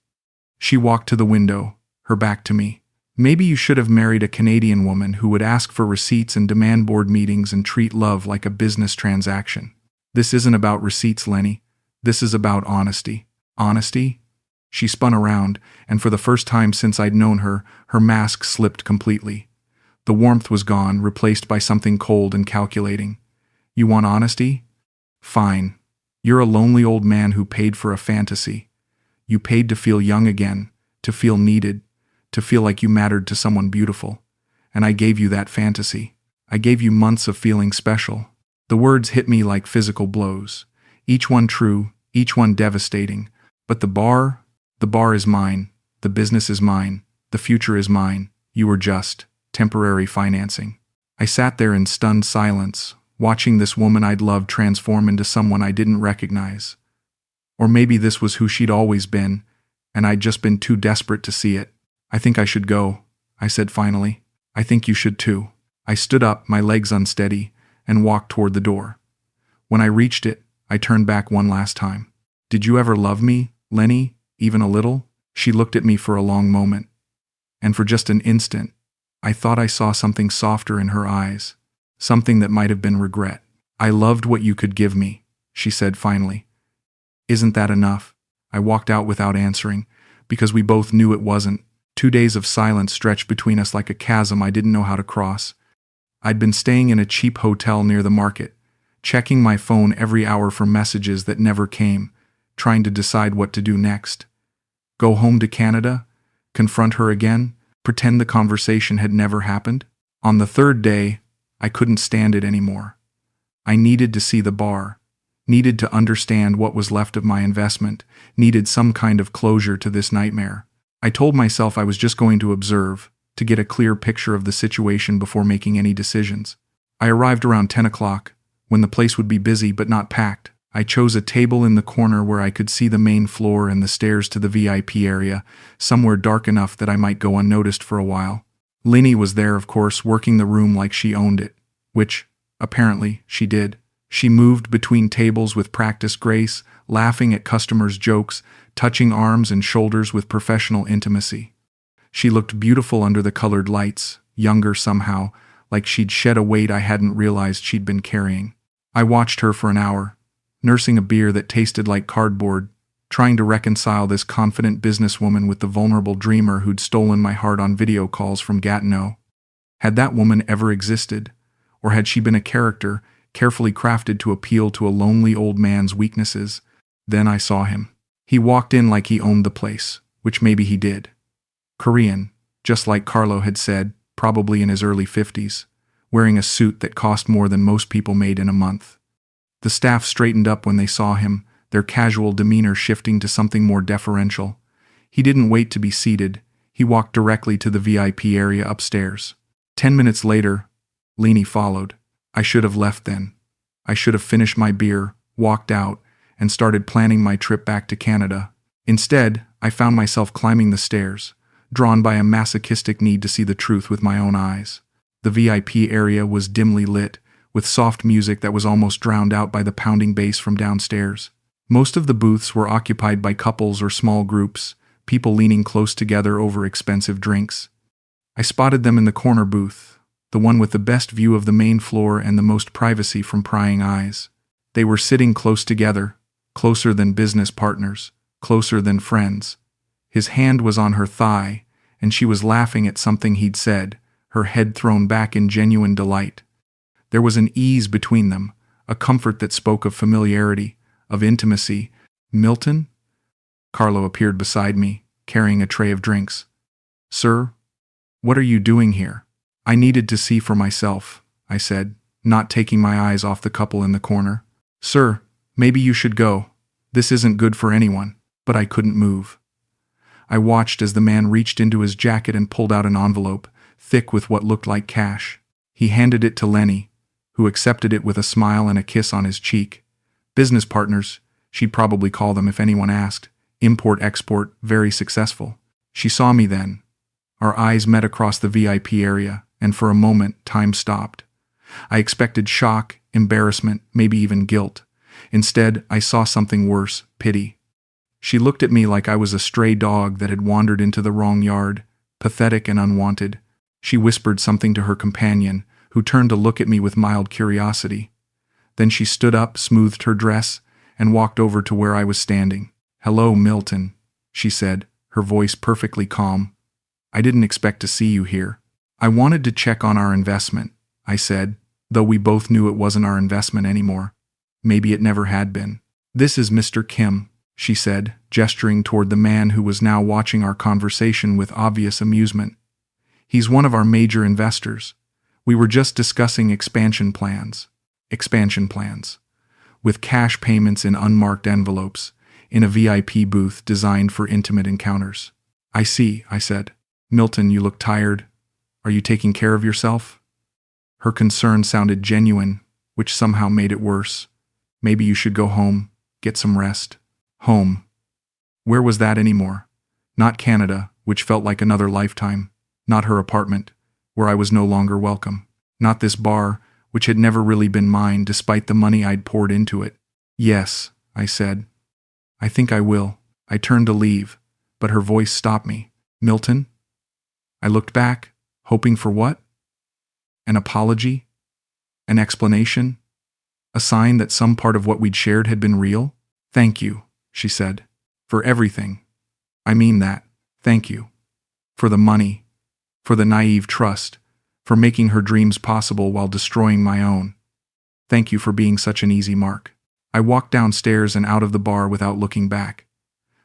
She walked to the window, her back to me. Maybe you should have married a Canadian woman who would ask for receipts and demand board meetings and treat love like a business transaction. This isn't about receipts, Lenny. This is about honesty. Honesty? She spun around, and for the first time since I'd known her, her mask slipped completely. The warmth was gone, replaced by something cold and calculating. You want honesty? Fine. You're a lonely old man who paid for a fantasy. You paid to feel young again, to feel needed, to feel like you mattered to someone beautiful. And I gave you that fantasy. I gave you months of feeling special. The words hit me like physical blows. Each one true, each one devastating. But the bar is mine. The business is mine. The future is mine. You were just temporary financing. I sat there in stunned silence, watching this woman I'd loved transform into someone I didn't recognize. Or maybe this was who she'd always been, and I'd just been too desperate to see it. I think I should go, I said finally. I think you should too. I stood up, my legs unsteady, and walked toward the door. When I reached it, I turned back one last time. Did you ever love me, Lenny, even a little? She looked at me for a long moment. And for just an instant, I thought I saw something softer in her eyes, something that might have been regret. I loved what you could give me, she said finally. Isn't that enough? I walked out without answering, because we both knew it wasn't. 2 days of silence stretched between us like a chasm I didn't know how to cross. I'd been staying in a cheap hotel near the market, checking my phone every hour for messages that never came, trying to decide what to do next. Go home to Canada? Confront her again? Pretend the conversation had never happened? On the third day, I couldn't stand it anymore. I needed to see the bar, needed to understand what was left of my investment, needed some kind of closure to this nightmare. I told myself I was just going to observe, to get a clear picture of the situation before making any decisions. I arrived around 10 o'clock, when the place would be busy but not packed. I chose a table in the corner where I could see the main floor and the stairs to the VIP area, somewhere dark enough that I might go unnoticed for a while. Linny was there, of course, working the room like she owned it, which, apparently, she did. She moved between tables with practiced grace, laughing at customers' jokes, touching arms and shoulders with professional intimacy. She looked beautiful under the colored lights, younger somehow, like she'd shed a weight I hadn't realized she'd been carrying. I watched her for an hour, nursing a beer that tasted like cardboard, trying to reconcile this confident businesswoman with the vulnerable dreamer who'd stolen my heart on video calls from Gatineau. Had that woman ever existed? Or had she been a character, carefully crafted to appeal to a lonely old man's weaknesses? Then I saw him. He walked in like he owned the place, which maybe he did. Korean, just like Carlo had said, probably in his early 50s, wearing a suit that cost more than most people made in a month. The staff straightened up when they saw him, their casual demeanor shifting to something more deferential. He didn't wait to be seated. He walked directly to the VIP area upstairs. 10 minutes later, Lenny followed. I should have left then. I should have finished my beer, walked out, and started planning my trip back to Canada. Instead, I found myself climbing the stairs, drawn by a masochistic need to see the truth with my own eyes. The VIP area was dimly lit, with soft music that was almost drowned out by the pounding bass from downstairs. Most of the booths were occupied by couples or small groups, people leaning close together over expensive drinks. I spotted them in the corner booth, the one with the best view of the main floor and the most privacy from prying eyes. They were sitting close together, closer than business partners, closer than friends. His hand was on her thigh, and she was laughing at something he'd said, her head thrown back in genuine delight. There was an ease between them, a comfort that spoke of familiarity, of intimacy. "Milton?" Carlo appeared beside me, carrying a tray of drinks. "Sir, what are you doing here?" "I needed to see for myself," I said, not taking my eyes off the couple in the corner. "Sir, maybe you should go. This isn't good for anyone." But I couldn't move. I watched as the man reached into his jacket and pulled out an envelope, thick with what looked like cash. He handed it to Lenny, who accepted it with a smile and a kiss on his cheek. Business partners, she'd probably call them if anyone asked. Import-export, very successful. She saw me then. Our eyes met across the VIP area, and for a moment, time stopped. I expected shock, embarrassment, maybe even guilt. Instead, I saw something worse, pity. She looked at me like I was a stray dog that had wandered into the wrong yard, pathetic and unwanted. She whispered something to her companion, who turned to look at me with mild curiosity. Then she stood up, smoothed her dress, and walked over to where I was standing. "Hello, Milton," she said, her voice perfectly calm. "I didn't expect to see you here." "I wanted to check on our investment," I said, though we both knew it wasn't our investment anymore. Maybe it never had been. "This is Mr. Kim," she said, gesturing toward the man who was now watching our conversation with obvious amusement. "He's one of our major investors. We were just discussing expansion plans. Expansion plans. With cash payments in unmarked envelopes, in a VIP booth designed for intimate encounters." "I see," I said. "Milton, you look tired. Are you taking care of yourself?" Her concern sounded genuine, which somehow made it worse. "Maybe you should go home, get some rest." Home. Where was that anymore? Not Canada, which felt like another lifetime. Not her apartment, where I was no longer welcome. Not this bar, which had never really been mine despite the money I'd poured into it. "Yes," I said. "I think I will." I turned to leave, but her voice stopped me. "Milton?" I looked back, hoping for what? An apology? An explanation? A sign that some part of what we'd shared had been real? "Thank you," she said. "For everything. I mean that. Thank you. For the money. For the naive trust. For making her dreams possible while destroying my own. Thank you for being such an easy mark." I walked downstairs and out of the bar without looking back.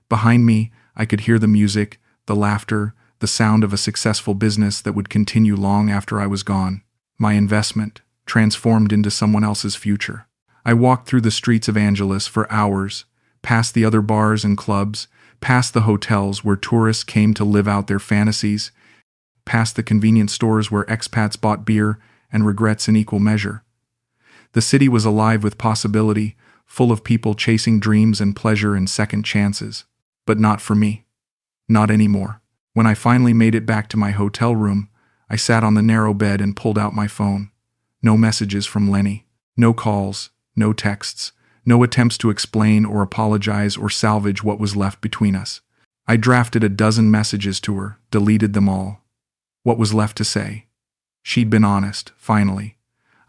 Behind me, I could hear the music, the laughter, the sound of a successful business that would continue long after I was gone. My investment, transformed into someone else's future. I walked through the streets of Angeles for hours, past the other bars and clubs, past the hotels where tourists came to live out their fantasies, past the convenience stores where expats bought beer and regrets in equal measure. The city was alive with possibility, full of people chasing dreams and pleasure and second chances. But not for me. Not anymore. When I finally made it back to my hotel room, I sat on the narrow bed and pulled out my phone. No messages from Lenny. No calls. No texts. No attempts to explain or apologize or salvage what was left between us. I drafted a dozen messages to her, deleted them all. What was left to say? She'd been honest, finally.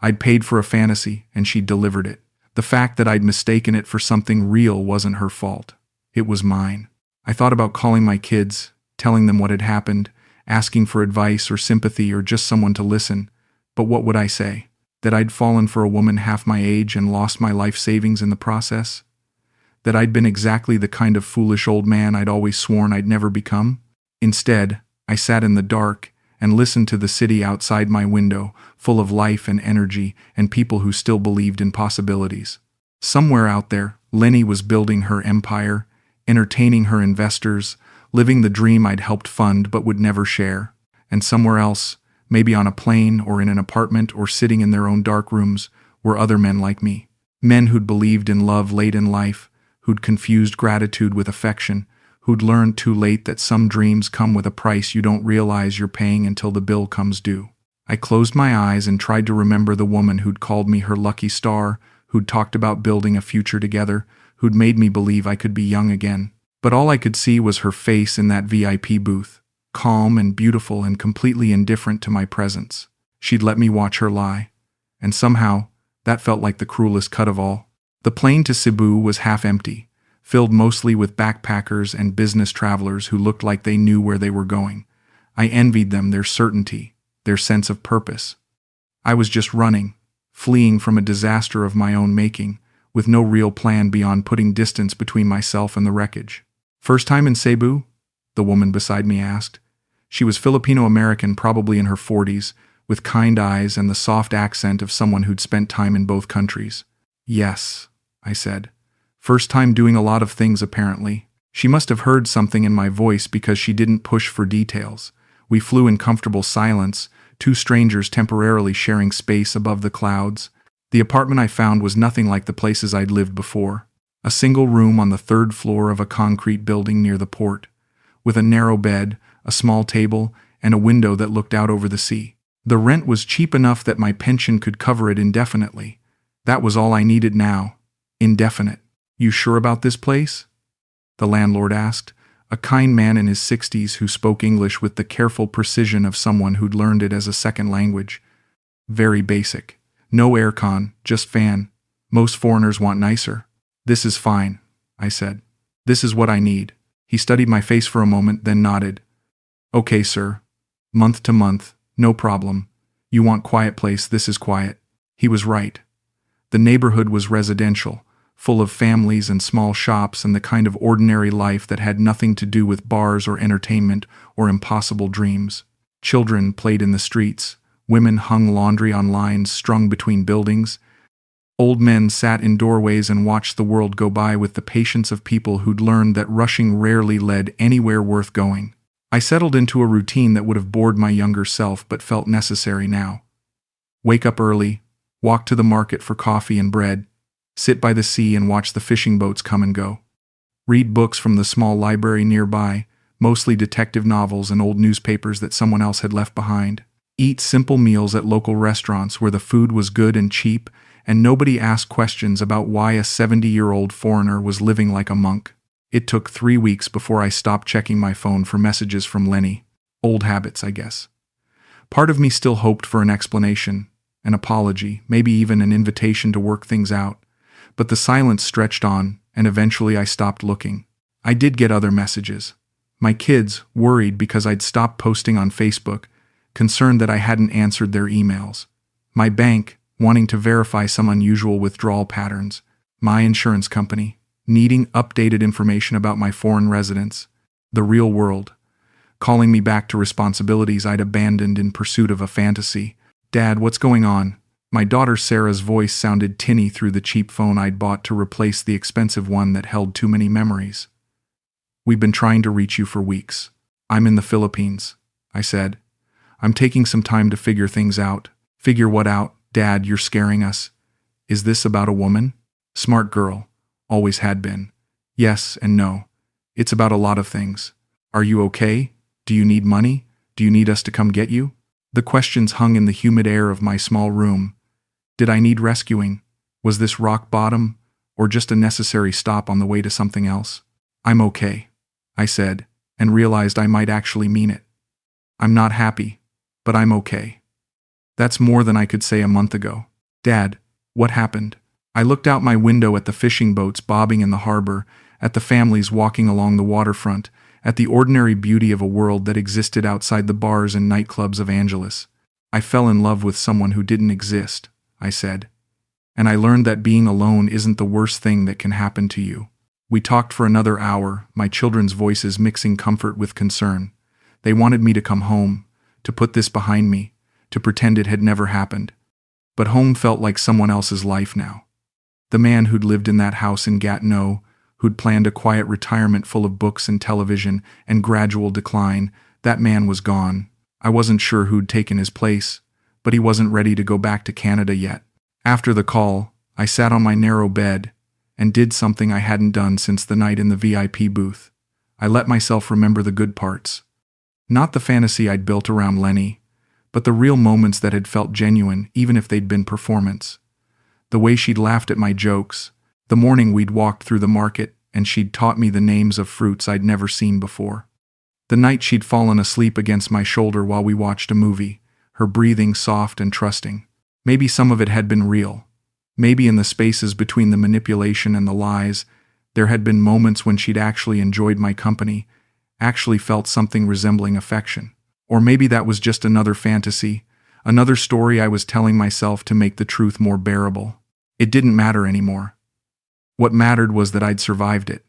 I'd paid for a fantasy, and she'd delivered it. The fact that I'd mistaken it for something real wasn't her fault. It was mine. I thought about calling my kids, telling them what had happened, asking for advice or sympathy or just someone to listen. But what would I say? That I'd fallen for a woman half my age and lost my life savings in the process? That I'd been exactly the kind of foolish old man I'd always sworn I'd never become? Instead, I sat in the dark and listened to the city outside my window, full of life and energy and people who still believed in possibilities. Somewhere out there, Lenny was building her empire, entertaining her investors, living the dream I'd helped fund but would never share. And somewhere else, maybe on a plane or in an apartment or sitting in their own dark rooms, were other men like me. Men who'd believed in love late in life, who'd confused gratitude with affection, who'd learned too late that some dreams come with a price you don't realize you're paying until the bill comes due. I closed my eyes and tried to remember the woman who'd called me her lucky star, who'd talked about building a future together, who'd made me believe I could be young again. But all I could see was her face in that VIP booth, calm and beautiful and completely indifferent to my presence. She'd let me watch her lie. And somehow, that felt like the cruelest cut of all. The plane to Cebu was half empty, filled mostly with backpackers and business travelers who looked like they knew where they were going. I envied them their certainty, their sense of purpose. I was just running, fleeing from a disaster of my own making, with no real plan beyond putting distance between myself and the wreckage. "First time in Cebu?" the woman beside me asked. She was Filipino-American, probably in her 40s, with kind eyes and the soft accent of someone who'd spent time in both countries. "Yes," I said. "First time doing a lot of things, apparently." She must have heard something in my voice because she didn't push for details. We flew in comfortable silence, two strangers temporarily sharing space above the clouds. The apartment I found was nothing like the places I'd lived before. A single room on the third floor of a concrete building near the port, with a narrow bed, a small table, and a window that looked out over the sea. The rent was cheap enough that my pension could cover it indefinitely. That was all I needed now. Indefinite. "You sure about this place?" the landlord asked, a kind man in his 60s who spoke English with the careful precision of someone who'd learned it as a second language. "Very basic. No aircon, just fan. Most foreigners want nicer." "This is fine," I said. "This is what I need." He studied my face for a moment, then nodded. "Okay, sir. Month to month, no problem. You want quiet place, this is quiet." He was right. The neighborhood was residential, full of families and small shops and the kind of ordinary life that had nothing to do with bars or entertainment or impossible dreams. Children played in the streets, women hung laundry on lines strung between buildings, old men sat in doorways and watched the world go by with the patience of people who'd learned that rushing rarely led anywhere worth going. I settled into a routine that would have bored my younger self but felt necessary now. Wake up early, walk to the market for coffee and bread, sit by the sea and watch the fishing boats come and go. Read books from the small library nearby, mostly detective novels and old newspapers that someone else had left behind. Eat simple meals at local restaurants where the food was good and cheap, and nobody asked questions about why a 70-year-old foreigner was living like a monk. It took 3 weeks before I stopped checking my phone for messages from Lenny. Old habits, I guess. Part of me still hoped for an explanation, an apology, maybe even an invitation to work things out. But the silence stretched on, and eventually I stopped looking. I did get other messages. My kids, worried because I'd stopped posting on Facebook, concerned that I hadn't answered their emails. My bank, wanting to verify some unusual withdrawal patterns. My insurance company, needing updated information about my foreign residence. The real world, calling me back to responsibilities I'd abandoned in pursuit of a fantasy. "Dad, what's going on?" My daughter Sarah's voice sounded tinny through the cheap phone I'd bought to replace the expensive one that held too many memories. "We've been trying to reach you for weeks. I'm in the Philippines," I said. "I'm taking some time to figure things out." "Figure what out? Dad, you're scaring us. Is this about a woman?" "Smart girl. Always had been." "Yes and no. It's about a lot of things." "Are you okay? Do you need money? Do you need us to come get you?" The questions hung in the humid air of my small room. Did I need rescuing? Was this rock bottom, or just a necessary stop on the way to something else? "I'm okay," I said, and realized I might actually mean it. "I'm not happy, but I'm okay." That's more than I could say a month ago. "Dad, what happened?" I looked out my window at the fishing boats bobbing in the harbor, at the families walking along the waterfront, at the ordinary beauty of a world that existed outside the bars and nightclubs of Angeles. "I fell in love with someone who didn't exist," I said. "And I learned that being alone isn't the worst thing that can happen to you." We talked for another hour, my children's voices mixing comfort with concern. They wanted me to come home, to put this behind me, to pretend it had never happened. But home felt like someone else's life now. The man who'd lived in that house in Gatineau, who'd planned a quiet retirement full of books and television and gradual decline, that man was gone. I wasn't sure who'd taken his place, but he wasn't ready to go back to Canada yet. After the call, I sat on my narrow bed and did something I hadn't done since the night in the VIP booth. I let myself remember the good parts. Not the fantasy I'd built around Lenny, but the real moments that had felt genuine, even if they'd been performance. The way she'd laughed at my jokes, the morning we'd walked through the market and she'd taught me the names of fruits I'd never seen before. The night she'd fallen asleep against my shoulder while we watched a movie, her breathing soft and trusting. Maybe some of it had been real. Maybe in the spaces between the manipulation and the lies, there had been moments when she'd actually enjoyed my company, actually felt something resembling affection. Or maybe that was just another fantasy, another story I was telling myself to make the truth more bearable. It didn't matter anymore. What mattered was that I'd survived it.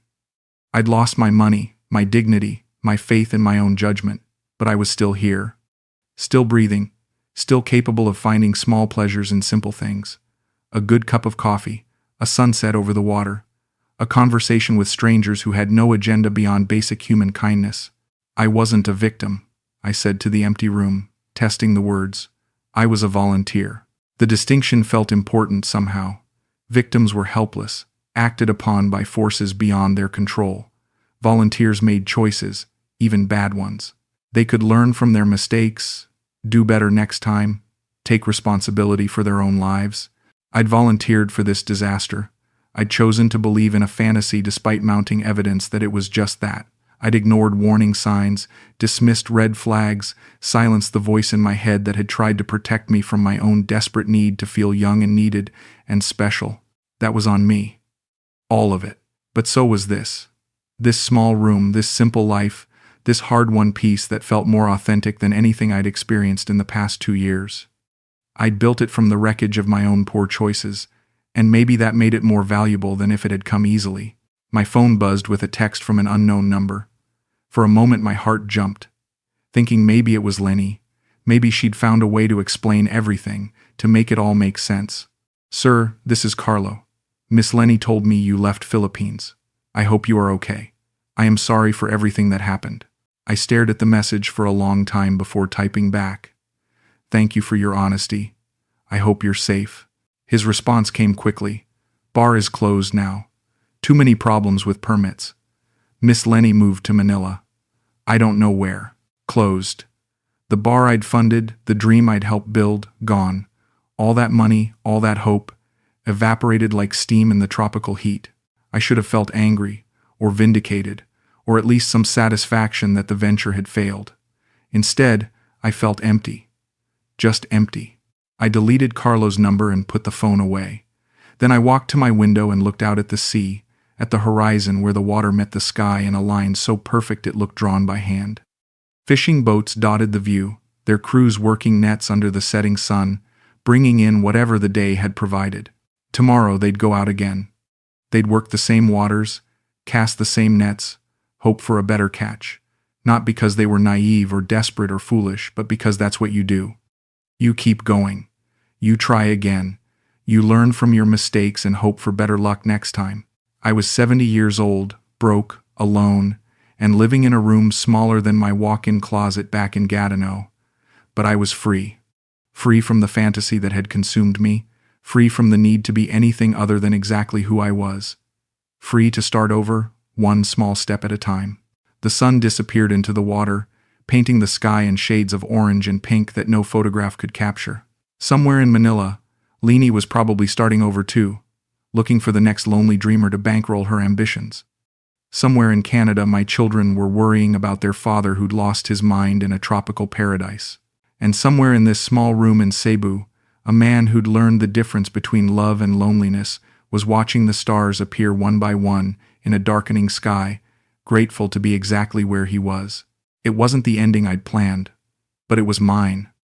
I'd lost my money, my dignity, my faith in my own judgment, but I was still here. Still breathing, still capable of finding small pleasures in simple things. A good cup of coffee, a sunset over the water, a conversation with strangers who had no agenda beyond basic human kindness. I wasn't a victim, I said to the empty room, testing the words. I was a volunteer. The distinction felt important somehow. Victims were helpless, acted upon by forces beyond their control. Volunteers made choices, even bad ones. They could learn from their mistakes, do better next time, take responsibility for their own lives. I'd volunteered for this disaster. I'd chosen to believe in a fantasy despite mounting evidence that it was just that. I'd ignored warning signs, dismissed red flags, silenced the voice in my head that had tried to protect me from my own desperate need to feel young and needed and special. That was on me. All of it. But so was this. This small room, this simple life, this hard-won peace that felt more authentic than anything I'd experienced in the past 2 years. I'd built it from the wreckage of my own poor choices, and maybe that made it more valuable than if it had come easily. My phone buzzed with a text from an unknown number. For a moment my heart jumped, thinking maybe it was Lenny. Maybe she'd found a way to explain everything, to make it all make sense. Sir, this is Carlo. Miss Lenny told me you left Philippines. I hope you are okay. I am sorry for everything that happened. I stared at the message for a long time before typing back. Thank you for your honesty. I hope you're safe. His response came quickly. Bar is closed now. Too many problems with permits. Miss Lenny moved to Manila. I don't know where. Closed. The bar I'd funded, the dream I'd helped build, gone. All that money, all that hope, evaporated like steam in the tropical heat. I should have felt angry, or vindicated, or at least some satisfaction that the venture had failed. Instead, I felt empty. Just empty. I deleted Carlo's number and put the phone away. Then I walked to my window and looked out at the sea, at the horizon where the water met the sky in a line so perfect it looked drawn by hand. Fishing boats dotted the view, their crews working nets under the setting sun, bringing in whatever the day had provided. Tomorrow they'd go out again. They'd work the same waters, cast the same nets, hope for a better catch. Not because they were naive or desperate or foolish, but because that's what you do. You keep going. You try again. You learn from your mistakes and hope for better luck next time. I was 70 years old, broke, alone, and living in a room smaller than my walk-in closet back in Gatineau. But I was free. Free from the fantasy that had consumed me, free from the need to be anything other than exactly who I was. Free to start over, one small step at a time. The sun disappeared into the water, painting the sky in shades of orange and pink that no photograph could capture. Somewhere in Manila, Leni was probably starting over too, looking for the next lonely dreamer to bankroll her ambitions. Somewhere in Canada, my children were worrying about their father who'd lost his mind in a tropical paradise. And somewhere in this small room in Cebu, a man who'd learned the difference between love and loneliness was watching the stars appear one by one in a darkening sky, grateful to be exactly where he was. It wasn't the ending I'd planned, but it was mine.